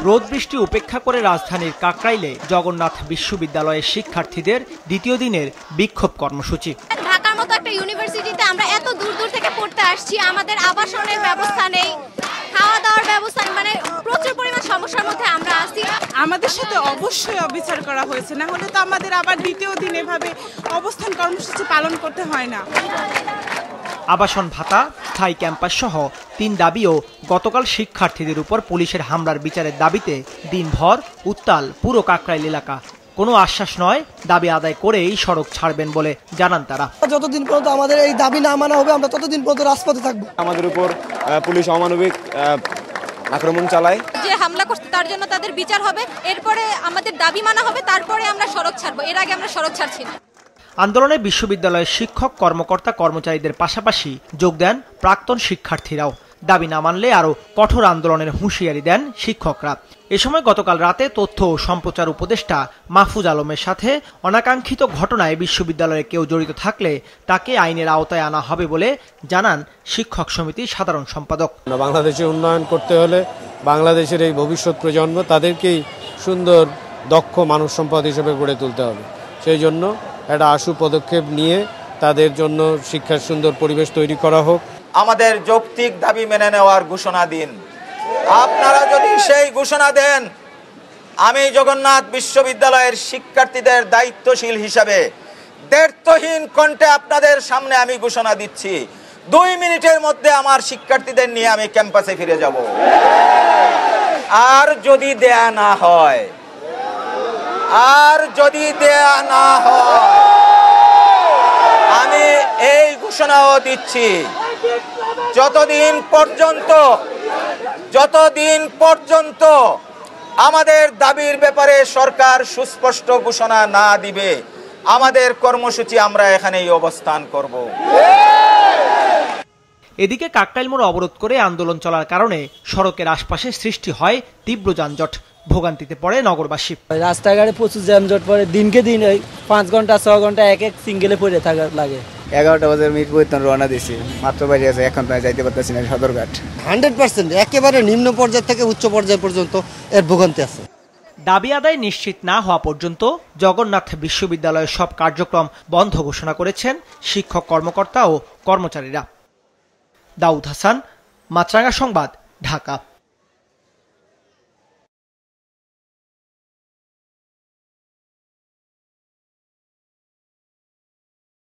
রোদ বৃষ্টি উপেক্ষা করে রাজধানীর কাকরাইলে জগন্নাথ বিশ্ববিদ্যালয়ের শিক্ষার্থীদের দ্বিতীয় দিনের বিক্ষোভ কর্মসূচি। ঢাকার মতো একটা ইউনিভার্সিটিতে আমরা এত দূর দূর থেকে পড়তে আসছি, আমাদের আবাসনের ব্যবস্থা নেই, খাওয়া দাওয়ার ব্যবস্থা নেই, মানে প্রচুর পরিমাণ সমস্যার মধ্যে আমরা আছি। আমাদের সাথে অবশ্যই অবিচার করা হয়েছে, না হলে তো আমাদের আবার দ্বিতীয় দিন এভাবে অবস্থান কর্মসূচি পালন করতে হয় না। আবাসন ভাতা, স্থায়ী ক্যাম্পাস সহ 3 দাবিও গতকাল শিক্ষার্থীদের উপর পুলিশের হামলার বিচারের দাবিতে দিনভর উত্তাল পুরো কাকরাইল এলাকা। কোনো আশ্বাস নয়, দাবি আদায় করেই সড়ক ছাড়বেন বলে জানান তারা। যতদিন পর্যন্ত আমাদের এই দাবি না মানা হবে, আমরা ততদিন পর্যন্ত রাজপথে থাকবো। আমাদের উপর পুলিশ অমানবিক আক্রমণ চালায়। যে হামলা করছে তার জন্য তাদের বিচার হবে, এরপরে আমাদের দাবি মানা হবে, তারপরে আমরা সড়ক ছাড়বো। এর আগে আমরা সড়ক ছাড়ছি না। আন্দোলনে বিশ্ববিদ্যালয়ের শিক্ষক, কর্মকর্তা, কর্মচারীদের পাশাপাশি যোগ দেন প্রাক্তন শিক্ষার্থীরাও। দাবি না মানলে আরও কঠোর আন্দোলনের হুঁশিয়ারি দেন শিক্ষকরা। এ সময় গতকাল রাতে তথ্য ও সম্প্রচার উপদেষ্টা মাহফুজ আলমের সাথে অনাকাঙ্ক্ষিত ঘটনায় বিশ্ববিদ্যালয়ে কেউ জড়িত থাকলে তাকে আইনের আওতায় আনা হবে বলে জানান শিক্ষক সমিতির সাধারণ সম্পাদক। বাংলাদেশের উন্নয়ন করতে হলে বাংলাদেশের এই ভবিষ্যৎ প্রজন্ম তাদেরকেই সুন্দর দক্ষ মানব সম্পদ হিসেবে গড়ে তুলতে হবে। সেই জন্য একটা আশু পদক্ষেপ নিয়ে তাদের জন্য শিক্ষার সুন্দর পরিবেশ তৈরি করা হোক। আমাদের যৌক্তিক দাবি মেনে নেওয়ার ঘোষণা দিন। আপনারা যদি সেই ঘোষণা দেন, আমি জগন্নাথ বিশ্ববিদ্যালয়ের শিক্ষার্থীদের দায়িত্বশীল হিসাবে দ্ব্যর্থহীন কণ্ঠে আপনাদের সামনে আমি ঘোষণা দিচ্ছি, 2 মিনিটের মধ্যে আমার শিক্ষার্থীদের নিয়ে আমি ক্যাম্পাসে ফিরে যাব। আর যদি দেয়া না হয়, আমি এই ঘোষণাও দিচ্ছি, যতদিন পর্যন্ত আমাদের দাবির ব্যাপারে সরকার সুস্পষ্ট ঘোষণা না দিবে, আমাদের কর্মসূচি আমরা এখানেই অবস্থান করব। এদিকে কাকরাইল মোড় অবরোধ করে আন্দোলন চলার কারণে সড়কের আশপাশে সৃষ্টি হয় তীব্র যানজট। ভোগান্তিতে পড়ে নগরবাসী। রাস্তাঘাটে প্রচুর যানজট পড়ে, দিনকে দিন 5 ঘন্টা 6 ঘন্টা এক সিঙ্গেলে পড়ে থাকা লাগে। 11টা বাজে মিরপুর রওনা দিছি, মাত্র বাইরে আছে, এখন তো যাইতে পারতেছি না সদরঘাট। 100% একেবারে নিম্ন পর্যায় থেকে উচ্চ পর্যায় পর্যন্ত এর ভোগান্তি আছে। দাবি আদায় নিশ্চিত না হওয়া পর্যন্ত জগন্নাথ বিশ্ববিদ্যালয়ের সব কার্যক্রম বন্ধ ঘোষণা করেছেন শিক্ষক, কর্মকর্তা ও কর্মচারীরা। দাউদ হাসান, মাছরাঙা সংবাদ, ঢাকা।